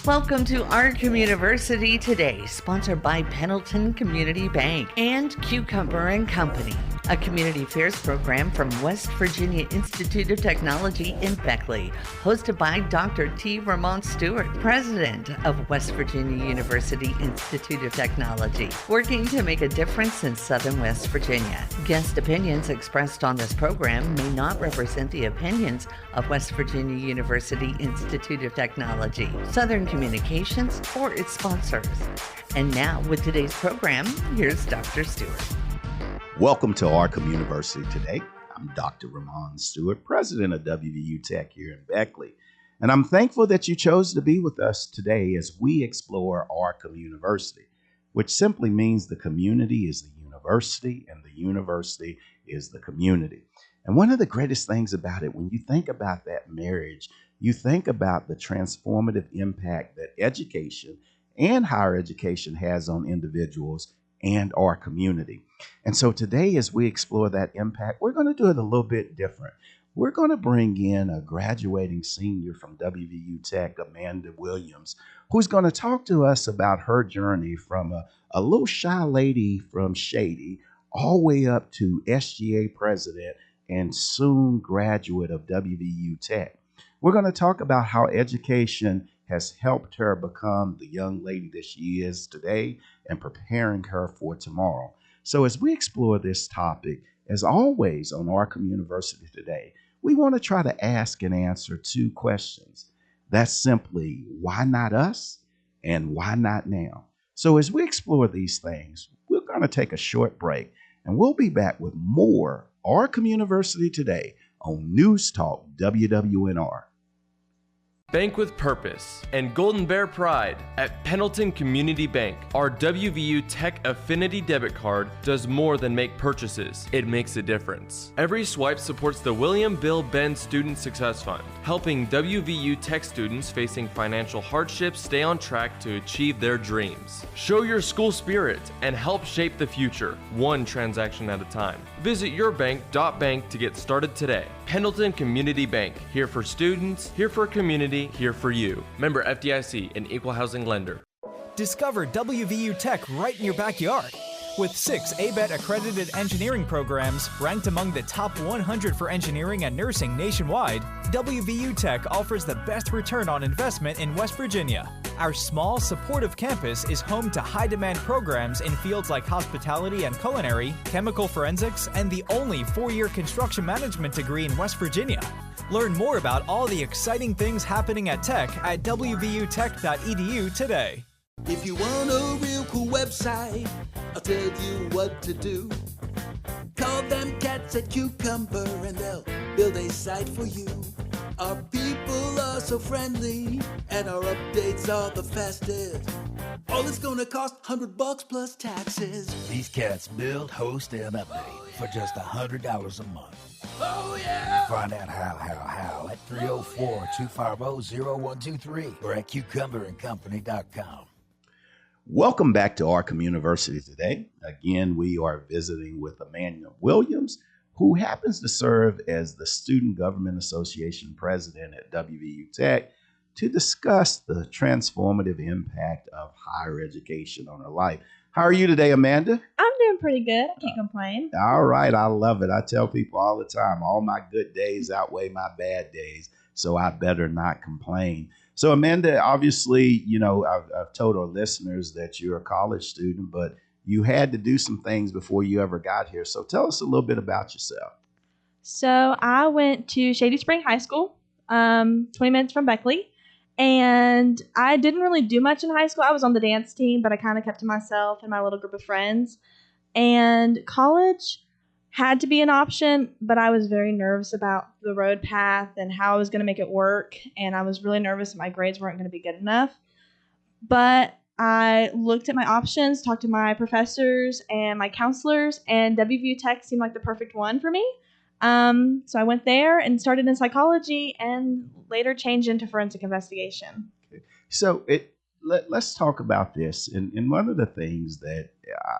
Welcome to Our Communiversity Today, sponsored by Pendleton Community Bank and Cucumber and Company, a community affairs program from West Virginia Institute of Technology in Beckley, hosted by Dr. T. Ramon Stewart, president of West Virginia University Institute of Technology, working to make a difference in Southern West Virginia. Guest opinions expressed on this program may not represent the opinions of West Virginia University Institute of Technology, Southern Communications, or its sponsors. And now, with today's program, here's Dr. Stewart. Welcome to Our Communiversity Today. I'm Dr. Ramon Stewart, president of WVU Tech here in Beckley. And I'm thankful that you chose to be with us today as we explore Our Communiversity, which simply means the community is the university and the university is the community. And one of the greatest things about it, when you think about that marriage, you think about the transformative impact that education and higher education has on individuals and our community. And so today, as we explore that impact, we're going to do it a little bit different. We're going to bring in a graduating senior from WVU Tech, Amanda Williams, who's going to talk to us about her journey from a little shy lady from Shady all the way up to SGA president and soon graduate of WVU Tech. We're going to talk about how education has helped her become the young lady that she is today and preparing her for tomorrow. So as we explore this topic, as always on Our Communiversity Today, we want to try to ask and answer two questions. That's simply, why not us? And why not now? So as we explore these things, we're going to take a short break and we'll be back with more Our Communiversity Today on News Talk WWNR. Bank with purpose and Golden Bear pride at Pendleton Community Bank. Our WVU Tech Affinity debit card does more than make purchases. It makes a difference. Every swipe supports the William Bill Benn Student Success Fund, helping WVU Tech students facing financial hardships stay on track to achieve their dreams. Show your school spirit and help shape the future, one transaction at a time. Visit yourbank.bank to get started today. Pendleton Community Bank, here for students, here for community, here for you. Member FDIC, an equal housing lender. Discover WVU Tech right in your backyard. With 6 ABET accredited engineering programs ranked among the top 100 for engineering and nursing nationwide, WVU Tech offers the best return on investment in West Virginia. Our small, supportive campus is home to high-demand programs in fields like hospitality and culinary, chemical forensics, and the only 4-year construction management degree in West Virginia. Learn more about all the exciting things happening at Tech at wvutech.edu today. If you want a real cool website, I'll tell you what to do. Call them cats at Cucumber and they'll build a site for you. Our people are so friendly and our updates are the fastest. All it's gonna cost $100 plus taxes. These cats build, host, and update for just $100 a month. Oh yeah! Find out how at 304-250-0123 or at cucumberandcompany.com. Welcome back to Our Communiversity Today. Again, we are visiting with Amanda Williams, who happens to serve as the Student Government Association president at WVU Tech, to discuss the transformative impact of higher education on her life. How are you today, Amanda? I'm doing pretty good. I can't complain. All right. I love it. I tell people all the time, all my good days outweigh my bad days, so I better not complain. So, Amanda, obviously, you know, I've told our listeners that you're a college student, but you had to do some things before you ever got here. So tell us a little bit about yourself. So I went to Shady Spring High School, 20 minutes from Beckley, and I didn't really do much in high school. I was on the dance team, but I kind of kept to myself and my little group of friends. And college had to be an option, but I was very nervous about the road path and how I was going to make it work. And I was really nervous that my grades weren't going to be good enough. But I looked at my options, talked to my professors and my counselors, and WVU Tech seemed like the perfect one for me. So I went there and started in psychology and later changed into forensic investigation. Okay. So let's talk about this. And one of the things that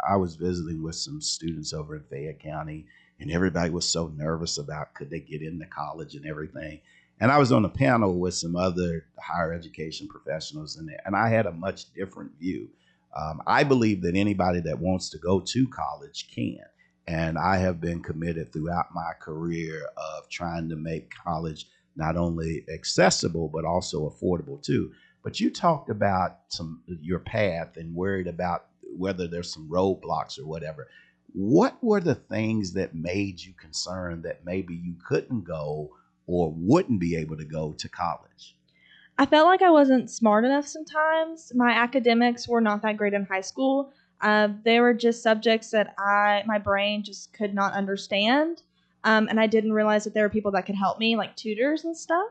I was visiting with some students over in Fayette County, and everybody was so nervous about could they get into college and everything. And I was on a panel with some other higher education professionals, and I had a much different view. I believe that anybody that wants to go to college can. And I have been committed throughout my career of trying to make college not only accessible, but also affordable too. But you talked about your path and worried about whether there's some roadblocks or whatever. What were the things that made you concerned that maybe you couldn't go or wouldn't be able to go to college? I felt like I wasn't smart enough sometimes. My academics were not that great in high school. They were just subjects that my brain just could not understand. And I didn't realize that there were people that could help me, like tutors and stuff.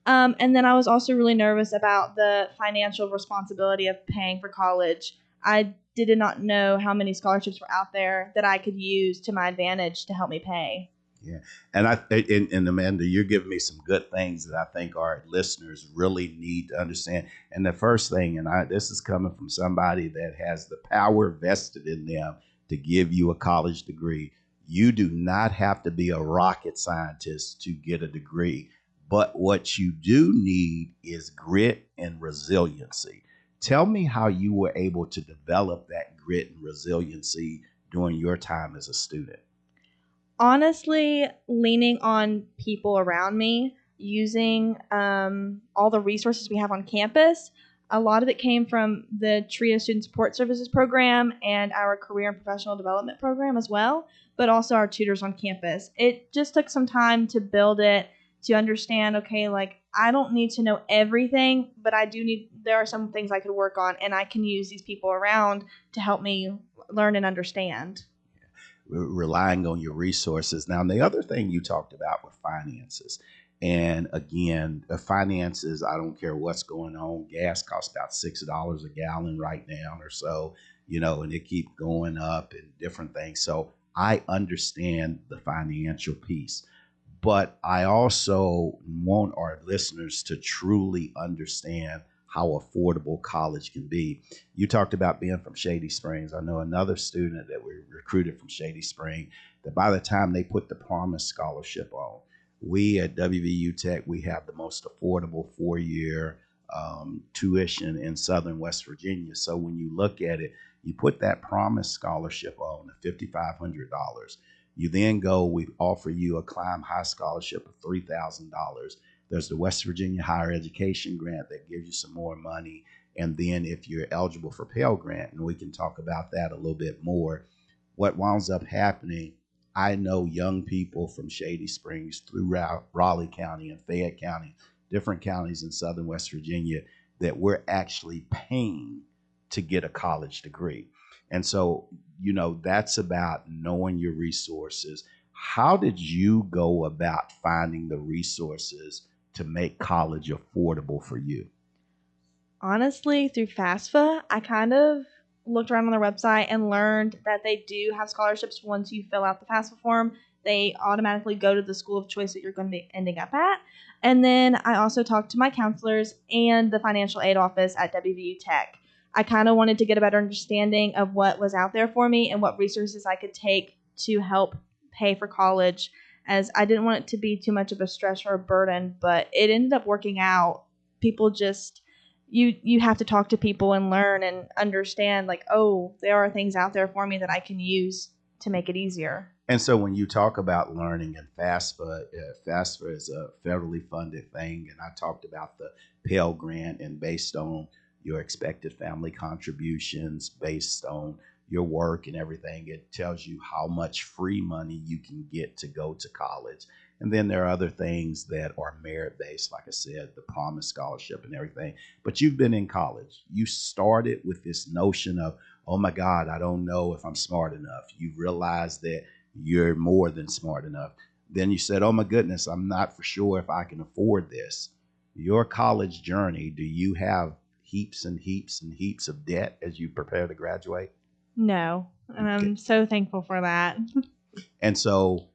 And then I was also really nervous about the financial responsibility of paying for college. I did not know how many scholarships were out there that I could use to my advantage to help me pay. Yeah. And Amanda, you're giving me some good things that I think our listeners really need to understand. And the first thing, this is coming from somebody that has the power vested in them to give you a college degree. You do not have to be a rocket scientist to get a degree, but what you do need is grit and resiliency. Tell me how you were able to develop that grit and resiliency during your time as a student. Honestly, leaning on people around me, using all the resources we have on campus. A lot of it came from the TRIA Student Support Services program and our Career and Professional Development program as well, but also our tutors on campus. It just took some time to build it, to understand, okay, like I don't need to know everything, but there are some things I could work on, and I can use these people around to help me learn and understand. Relying on your resources. Now, the other thing you talked about were finances. And again, the finances, I don't care what's going on. Gas costs about $6 a gallon right now or so, and it keeps going up and different things. So I understand the financial piece, but I also want our listeners to truly understand how affordable college can be. You talked about being from Shady Springs. I know another student that we recruited from Shady Spring that by the time they put the Promise Scholarship on, we at WVU Tech, we have the most affordable 4-year tuition in Southern West Virginia. So when you look at it, you put that Promise Scholarship on at $5,500. You then we offer you a Climb High Scholarship of $3,000. There's the West Virginia Higher Education Grant that gives you some more money. And then if you're eligible for Pell Grant, and we can talk about that a little bit more, what winds up happening, I know young people from Shady Springs through Raleigh County and Fayette County, different counties in Southern West Virginia, that we're actually paying to get a college degree. And so, that's about knowing your resources. How did you go about finding the resources to make college affordable for you? Honestly, through FAFSA, I kind of looked around on their website and learned that they do have scholarships. Once you fill out the FAFSA form, they automatically go to the school of choice that you're going to be ending up at. And then I also talked to my counselors and the financial aid office at WVU Tech. I kind of wanted to get a better understanding of what was out there for me and what resources I could take to help pay for college, as I didn't want it to be too much of a stress or a burden, but it ended up working out. People just, you have to talk to people and learn and understand, like, oh, there are things out there for me that I can use to make it easier. And so when you talk about learning and FAFSA, FAFSA is a federally funded thing. And I talked about the Pell Grant, and based on your expected family contributions, based on your work and everything, it tells you how much free money you can get to go to college. And then there are other things that are merit-based, like I said, the Promise Scholarship and everything. But you've been in college. You started with this notion of, oh my God, I don't know if I'm smart enough. You realized that you're more than smart enough. Then you said, oh my goodness, I'm not for sure if I can afford this. Your college journey, do you have heaps and heaps and heaps of debt as you prepare to graduate? No, and I'm so thankful for that. And so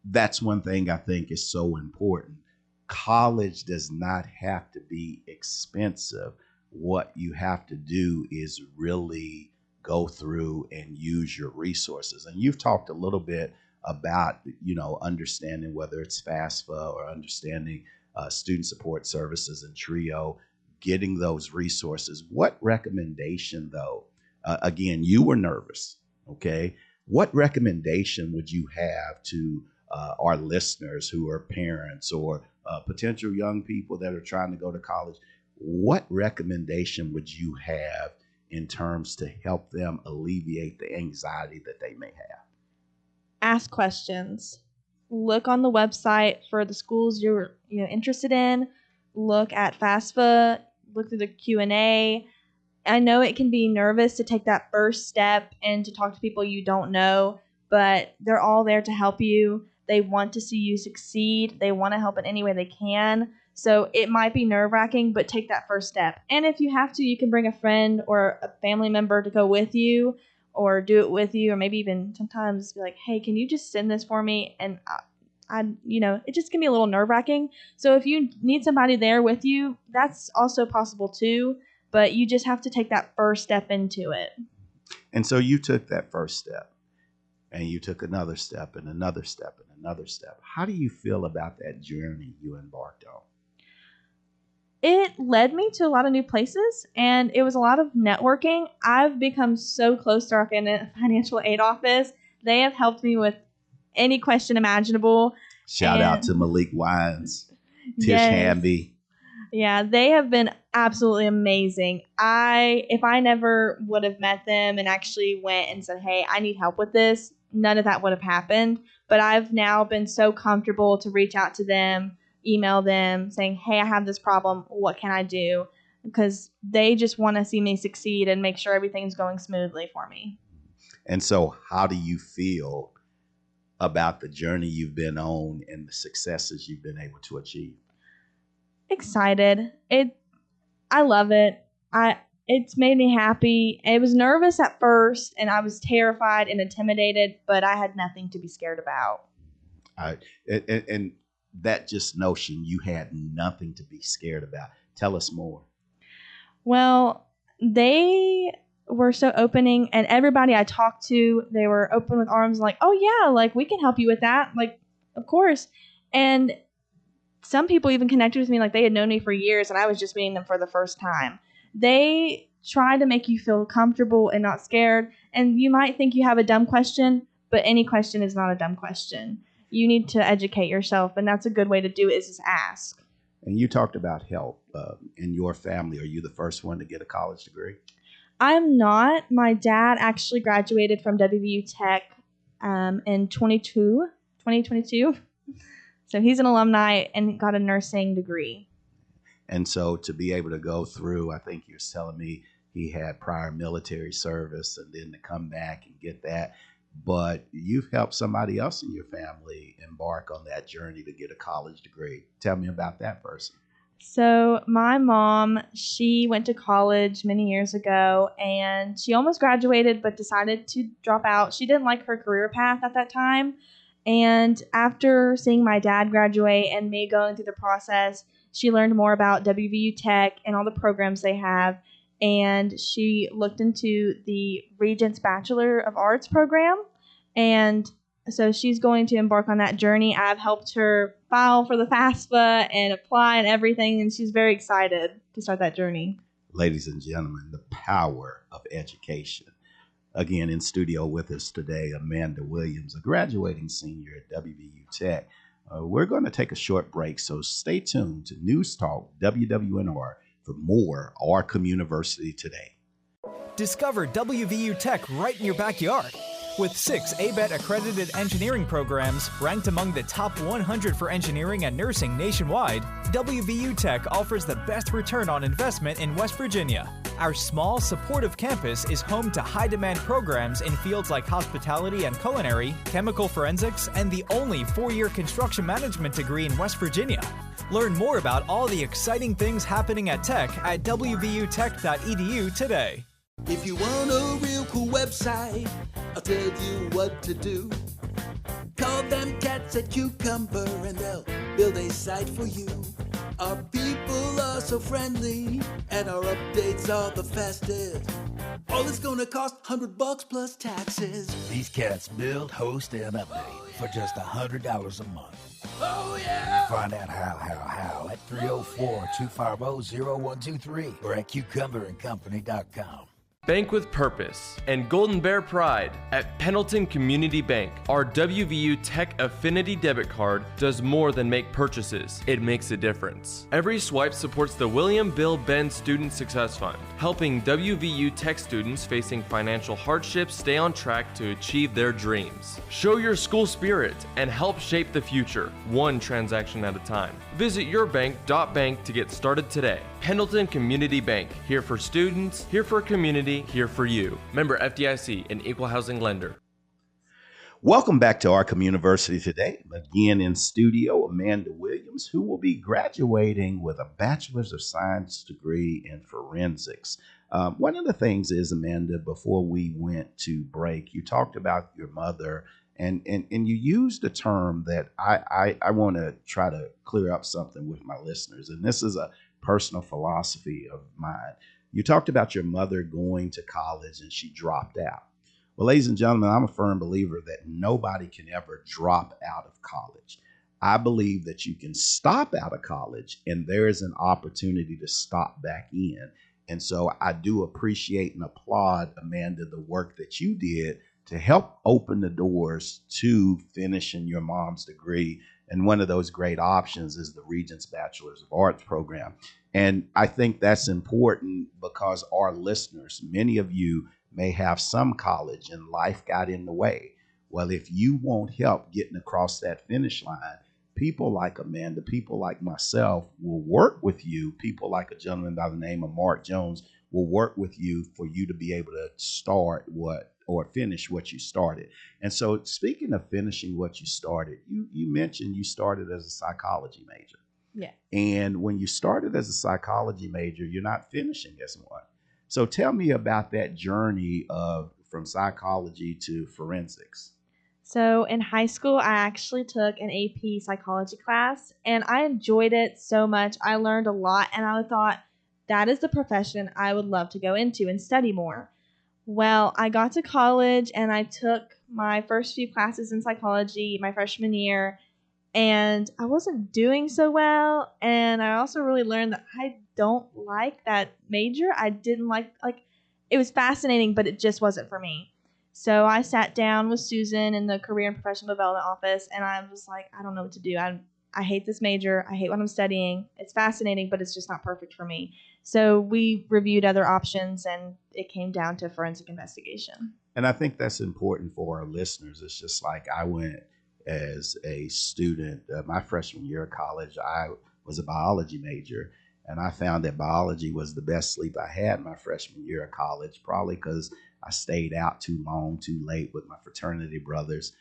that's one thing I think is so important. College does not have to be expensive. What you have to do is really go through and use your resources. And you've talked a little bit about, understanding whether it's FAFSA or understanding Student Support Services and TRIO, getting those resources. What recommendation, though? Again, you were nervous, okay? What recommendation would you have to our listeners who are parents or potential young people that are trying to go to college? What recommendation would you have in terms to help them alleviate the anxiety that they may have? Ask questions. Look on the website for the schools you're interested in. Look at FAFSA. Look through the Q&A. I know it can be nervous to take that first step and to talk to people you don't know, but they're all there to help you. They want to see you succeed. They want to help in any way they can. So it might be nerve-wracking, but take that first step. And if you have to, you can bring a friend or a family member to go with you or do it with you, or maybe even sometimes be like, hey, can you just send this for me? And it just can be a little nerve-wracking. So if you need somebody there with you, that's also possible too. But you just have to take that first step into it. And so you took that first step, and you took another step and another step and another step. How do you feel about that journey you embarked on? It led me to a lot of new places, and it was a lot of networking. I've become so close to our financial aid office. They have helped me with any question imaginable. Shout out to Malik Wines, Tish Yes. Hamby. Yeah, they have been absolutely amazing. If I never would have met them and actually went and said, hey, I need help with this, none of that would have happened. But I've now been so comfortable to reach out to them, email them, saying, hey, I have this problem. What can I do? Because they just want to see me succeed and make sure everything's going smoothly for me. And so how do you feel about the journey you've been on and the successes you've been able to achieve? Excited. I love it. It's made me happy. I was nervous at first, and I was terrified and intimidated, but I had nothing to be scared about. And that just notion, you had nothing to be scared about. Tell us more. Well, they were so opening, and everybody I talked to, they were open with arms, like, oh yeah, like we can help you with that. Like, of course. And some people even connected with me like they had known me for years, and I was just meeting them for the first time. They try to make you feel comfortable and not scared. And you might think you have a dumb question, but any question is not a dumb question. You need to educate yourself, and that's a good way to do it, is just ask. And you talked about help in your family. Are you the first one to get a college degree? I'm not. My dad actually graduated from WVU Tech in 2022. So he's an alumni and got a nursing degree. And so to be able to go through, I think you're telling me he had prior military service and then to come back and get that. But you've helped somebody else in your family embark on that journey to get a college degree. Tell me about that person. So my mom, she went to college many years ago, and she almost graduated but decided to drop out. She didn't like her career path at that time. And after seeing my dad graduate and me going through the process, she learned more about WVU Tech and all the programs they have. And she looked into the Regents Bachelor of Arts program. And so she's going to embark on that journey. I've helped her file for the FAFSA and apply and everything. And she's very excited to start that journey. Ladies and gentlemen, the power of education. Again, in studio with us today, Amanda Williams, a graduating senior at WVU Tech. We're going to take a short break, so stay tuned to News Talk WWNR for more Our Communiversity Today. Discover WVU Tech right in your backyard. With 6 ABET accredited engineering programs ranked among the top 100 for engineering and nursing nationwide, WVU Tech offers the best return on investment in West Virginia. Our small, supportive campus is home to high-demand programs in fields like hospitality and culinary, chemical forensics, and the only 4-year construction management degree in West Virginia. Learn more about all the exciting things happening at Tech at wvutech.edu today. If you want a real cool website, I'll tell you what to do. Call them cats at Cucumber and they'll build a site for you. Our people are so friendly and our updates are the fastest. All it's gonna cost $100 plus taxes. These cats build, host, and update for just $100 a month. Oh, yeah! Find out how at 304-250-0123 or at cucumberandcompany.com. Bank with purpose and Golden Bear pride. At Pendleton Community Bank, our WVU Tech Affinity debit card does more than make purchases. It makes a difference. Every swipe supports the William Bill Benn Student Success Fund, helping WVU Tech students facing financial hardships stay on track to achieve their dreams. Show your school spirit and help shape the future, one transaction at a time. Visit yourbank.bank to get started today. Pendleton Community Bank, here for students, here for community, here for you. Member FDIC, an equal housing lender. Welcome back to Our Communiversity Today. Again in studio, Amanda Williams, who will be graduating with a Bachelor's of Science degree in forensics. One of the things is, Amanda, before we went to break, you talked about your mother, and you used a term that I want to try to clear up something with my listeners, and this is a personal philosophy of mine. You talked about your mother going to college and she dropped out. Well, ladies and gentlemen, I'm a firm believer that nobody can ever drop out of college. I believe that you can stop out of college and there is an opportunity to stop back in. And so I do appreciate and applaud, Amanda, the work that you did to help open the doors to finishing your mom's degree. And one of those great options is the Regents Bachelor's of Arts program. And I think that's important because our listeners, many of you may have some college and life got in the way. Well, if you want help getting across that finish line, people like Amanda, people like myself will work with you. People like a gentleman by the name of Mark Jones will work with you for you to be able to start or finish what you started. And so speaking of finishing what you started, you mentioned you started as a psychology major. Yeah. And when you started as a psychology major, you're not finishing as one. So tell me about that journey from psychology to forensics. So in high school, I actually took an AP psychology class, and I enjoyed it so much. I learned a lot, and I thought that is the profession I would love to go into and study more. Well, I got to college, and I took my first few classes in psychology my freshman year, and I wasn't doing so well. And I also really learned that I don't like that major. I didn't like it was fascinating, but it just wasn't for me. So I sat down with Susan in the career and professional development office, and I was like, I don't know what to do. I hate this major. I hate what I'm studying. It's fascinating, but it's just not perfect for me. So we reviewed other options, and it came down to forensic investigation. And I think that's important for our listeners. It's just like I went as a student, my freshman year of college, I was a biology major, and I found that biology was the best sleep I had my freshman year of college, probably because I stayed out too long, too late with my fraternity brothers,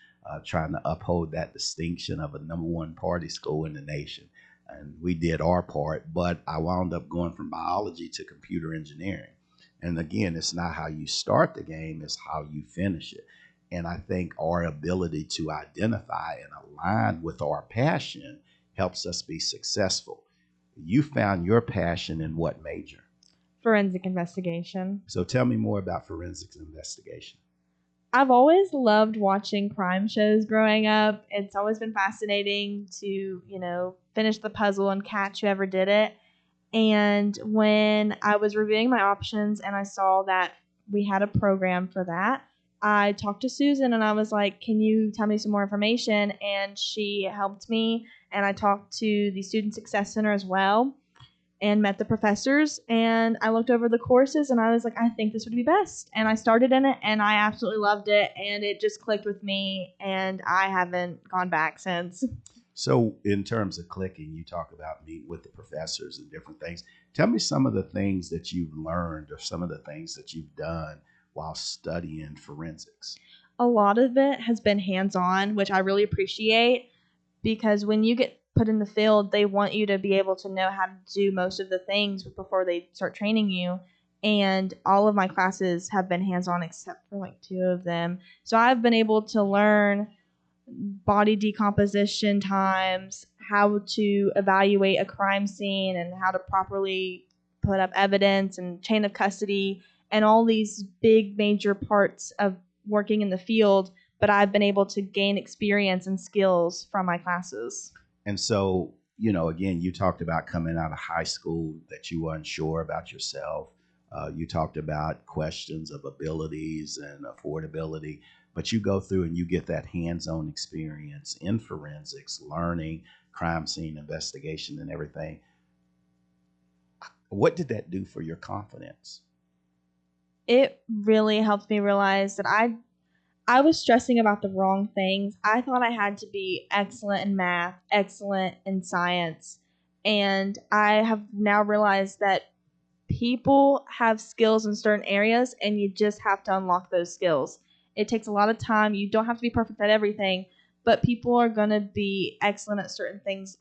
trying to uphold that distinction of a number one party school in the nation. And we did our part, but I wound up going from biology to computer engineering. And again, it's not how you start the game, it's how you finish it. And I think our ability to identify and align with our passion helps us be successful. You found your passion in what major? Forensic investigation. So tell me more about forensics investigation. I've always loved watching crime shows growing up. It's always been fascinating to, finish the puzzle and catch whoever did it. And when I was reviewing my options and I saw that we had a program for that, I talked to Susan and I was like, can you tell me some more information? And she helped me, and I talked to the Student Success Center as well and met the professors, and I looked over the courses and I was like, I think this would be best. And I started in it and I absolutely loved it, and it just clicked with me, and I haven't gone back since. So in terms of clicking, you talk about meeting with the professors and different things. Tell me some of the things that you've learned or some of the things that you've done while studying forensics. A lot of it has been hands-on, which I really appreciate, because when you get put in the field, they want you to be able to know how to do most of the things before they start training you. And all of my classes have been hands-on except for like 2 of them. So I've been able to learn body decomposition times, how to evaluate a crime scene, and how to properly put up evidence and chain of custody and all these big major parts of working in the field. But I've been able to gain experience and skills from my classes. And so, again, you talked about coming out of high school that you were unsure about yourself. You talked about questions of abilities and affordability, but you go through and you get that hands-on experience in forensics, learning crime scene investigation and everything. What did that do for your confidence? It really helped me realize that I was stressing about the wrong things. I thought I had to be excellent in math, excellent in science, and I have now realized that people have skills in certain areas and you just have to unlock those skills. It takes a lot of time. You don't have to be perfect at everything, but people are going to be excellent at certain things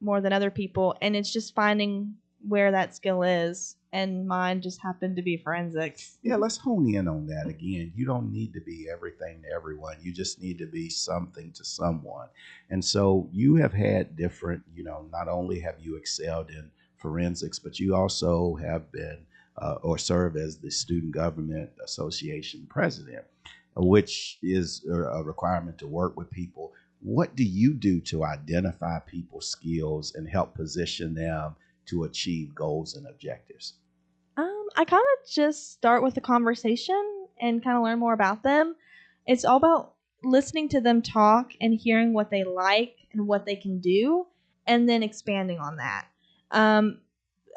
more than other people, and it's just finding where that skill is, and mine just happened to be forensics. Yeah, let's hone in on that again. You don't need to be everything to everyone. You just need to be something to someone. And so you have had different, not only have you excelled in forensics, but you also have been or serve as the Student Government Association president, which is a requirement to work with people. What do you do to identify people's skills and help position them to achieve goals and objectives? I kind of just start with a conversation and kind of learn more about them. It's all about listening to them talk and hearing what they like and what they can do, and then expanding on that.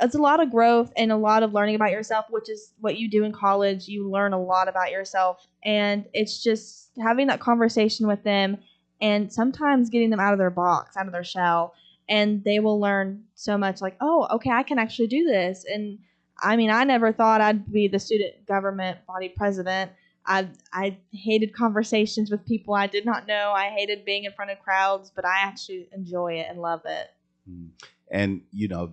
It's a lot of growth and a lot of learning about yourself, which is what you do in college. You learn a lot about yourself, and it's just having that conversation with them and sometimes getting them out of their box, out of their shell, and they will learn so much like, oh, okay, I can actually do this. And I mean, I never thought I'd be the student government body president. I hated conversations with people I did not know. I hated being in front of crowds, but I actually enjoy it and love it. And,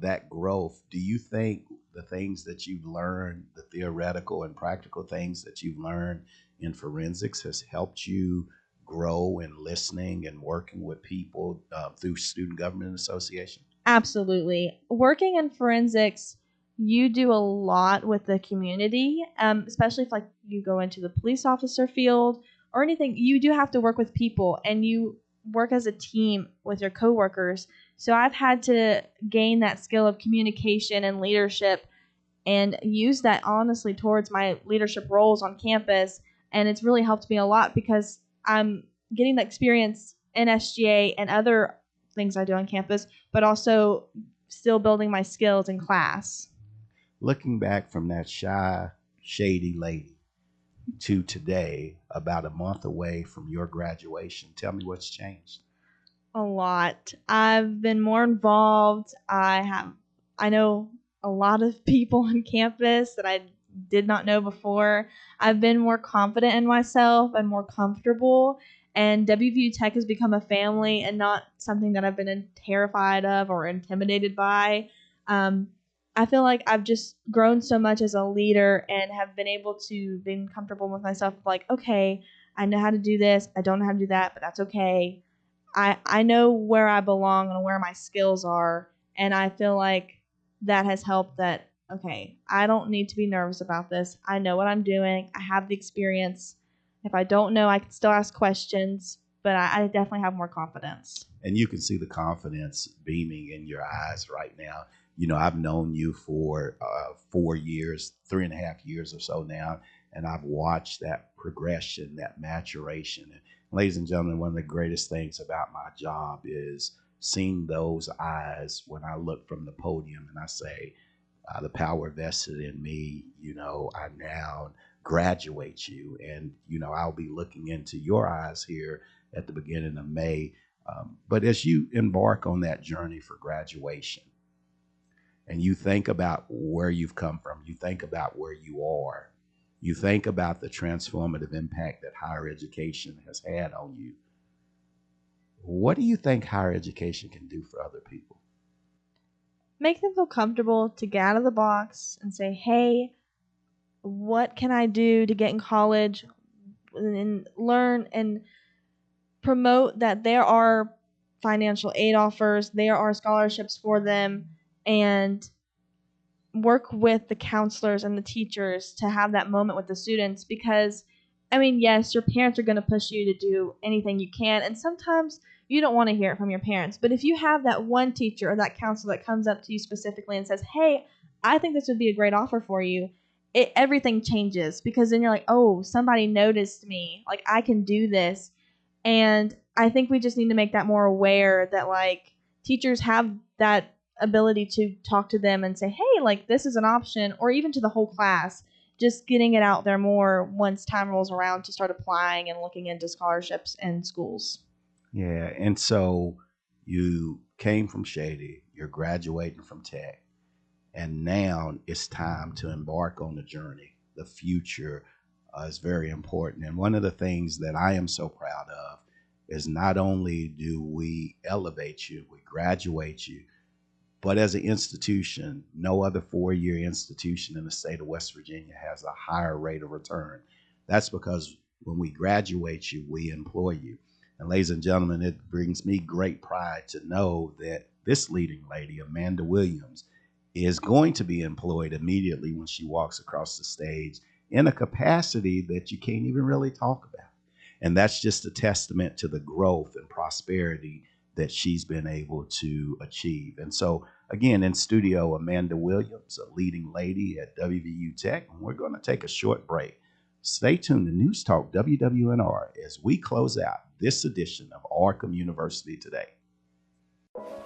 that growth, do you think the things that you've learned, the theoretical and practical things that you've learned in forensics has helped you grow in listening and working with people through Student Government Association? Absolutely. Working in forensics, you do a lot with the community, especially if you go into the police officer field or anything. You do have to work with people, and you work as a team with your coworkers. So I've had to gain that skill of communication and leadership and use that honestly towards my leadership roles on campus. And it's really helped me a lot because I'm getting the experience in SGA and other things I do on campus, but also still building my skills in class. Looking back from that shy, shady lady to today, about a month away from your graduation, tell me what's changed. A lot. I've been more involved. I know a lot of people on campus that I did not know before. I've been more confident in myself and more comfortable. And WVU Tech has become a family and not something that I've been terrified of or intimidated by. I feel like I've just grown so much as a leader and have been able to be comfortable with myself. Like, okay, I know how to do this. I don't know how to do that, but that's okay. I know where I belong and where my skills are. And I feel like that has helped that, okay, I don't need to be nervous about this. I know what I'm doing. I have the experience. If I don't know, I can still ask questions, but I definitely have more confidence. And you can see the confidence beaming in your eyes right now. I've known you for 4 years, 3.5 years or so now, and I've watched that progression, that maturation. And ladies and gentlemen, one of the greatest things about my job is seeing those eyes when I look from the podium and I say, the power vested in me, I now graduate you. And, I'll be looking into your eyes here at the beginning of May. But as you embark on that journey for graduation, and you think about where you've come from, you think about where you are, you think about the transformative impact that higher education has had on you, what do you think higher education can do for other people? Make them feel comfortable to get out of the box and say, hey, what can I do to get in college, and learn and promote that there are financial aid offers, there are scholarships for them, and work with the counselors and the teachers to have that moment with the students. Because, I mean, yes, your parents are going to push you to do anything you can, and sometimes you don't want to hear it from your parents. But if you have that one teacher or that counselor that comes up to you specifically and says, hey, I think this would be a great offer for you, everything changes, because then you're like, oh, somebody noticed me. Like, I can do this. And I think we just need to make that more aware that, like, teachers have that ability to talk to them and say, hey, like, this is an option, or even to the whole class, just getting it out there more once time rolls around to start applying and looking into scholarships in schools. Yeah. And so you came from Shady, you're graduating from Tech, and now it's time to embark on the journey. The future is very important. And one of the things that I am so proud of is not only do we elevate you, we graduate you, but as an institution, no other four-year institution in the state of West Virginia has a higher rate of return. That's because when we graduate you, we employ you. And ladies and gentlemen, it brings me great pride to know that this leading lady, Amanda Williams, is going to be employed immediately when she walks across the stage in a capacity that you can't even really talk about. And that's just a testament to the growth and prosperity that she's been able to achieve. And so, again, in studio, Amanda Williams, a leading lady at WVU Tech, and we're going to take a short break. Stay tuned to News Talk WWNR as we close out this edition of Our Communiversity Today.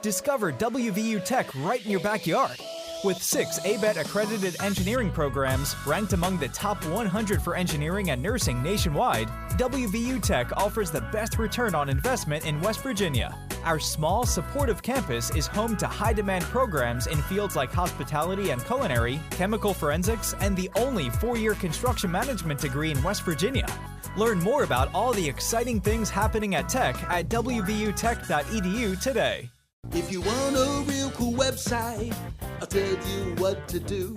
Discover WVU Tech right in your backyard. With 6 ABET accredited engineering programs ranked among the top 100 for engineering and nursing nationwide, WVU Tech offers the best return on investment in West Virginia. Our small, supportive campus is home to high-demand programs in fields like hospitality and culinary, chemical forensics, and the only 4-year construction management degree in West Virginia. Learn more about all the exciting things happening at Tech at wvutech.edu today. If you want a real cool website, I'll tell you what to do.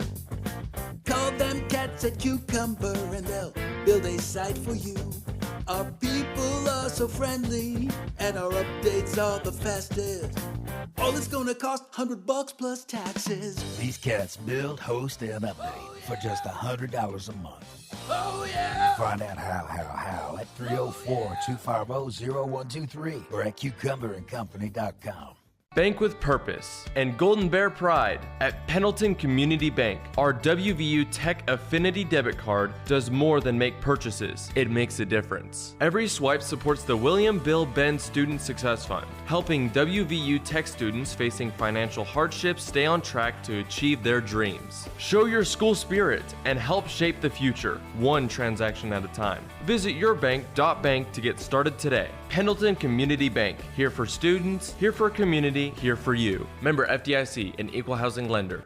Call them cats at Cucumber and they'll build a site for you. Our people are so friendly and our updates are the fastest. All it's gonna cost $100 plus taxes. These cats build, host, and update for just $100 a month. Oh yeah! Find out how at 304-250-0123 or at cucumberandcompany.com. Bank with purpose and Golden Bear pride at Pendleton Community Bank. Our WVU Tech Affinity debit card does more than make purchases. It makes a difference. Every swipe supports the William Bill Benn Student Success Fund, helping WVU Tech students facing financial hardships stay on track to achieve their dreams. Show your school spirit and help shape the future, one transaction at a time. Visit yourbank.bank to get started today. Pendleton Community Bank, here for students, here for community, here for you. Member FDIC, an equal housing lender.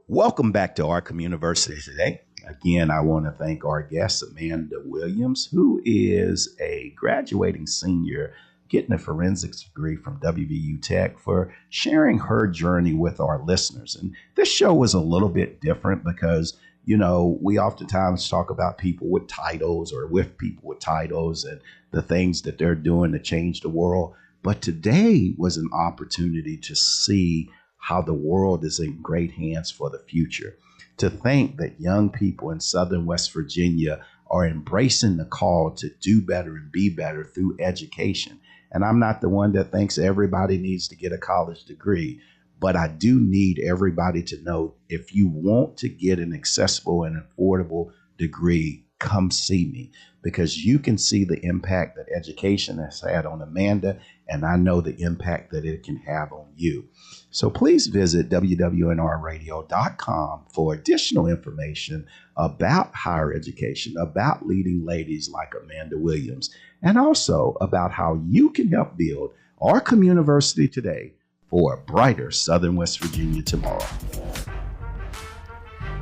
Welcome back to Our Communiversity Today. Again, I want to thank our guest, Amanda Williams, who is a graduating senior getting a forensics degree from WVU Tech, for sharing her journey with our listeners. And this show was a little bit different because, you know, we oftentimes talk about people with titles or with people with titles and the things that they're doing to change the world. But today was an opportunity to see how the world is in great hands for the future. To think that young people in Southern West Virginia are embracing the call to do better and be better through education. And I'm not the one that thinks everybody needs to get a college degree, but I do need everybody to know, if you want to get an accessible and affordable degree, come see me, because you can see the impact that education has had on Amanda, and I know the impact that it can have on you. So please visit wwnrradio.com for additional information about higher education, about leading ladies like Amanda Williams, and also about how you can help build Our Communiversity Today for a brighter Southern West Virginia tomorrow.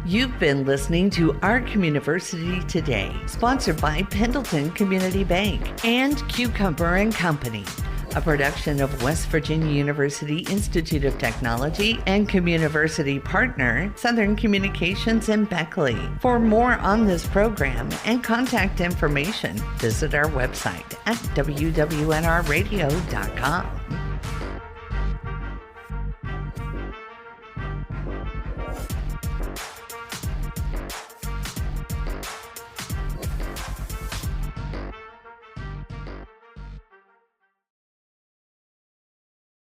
You've been listening to Our Communiversity Today, sponsored by Pendleton Community Bank and Cucumber and Company, a production of West Virginia University Institute of Technology and Communiversity partner, Southern Communications in Beckley. For more on this program and contact information, visit our website at wwnrradio.com.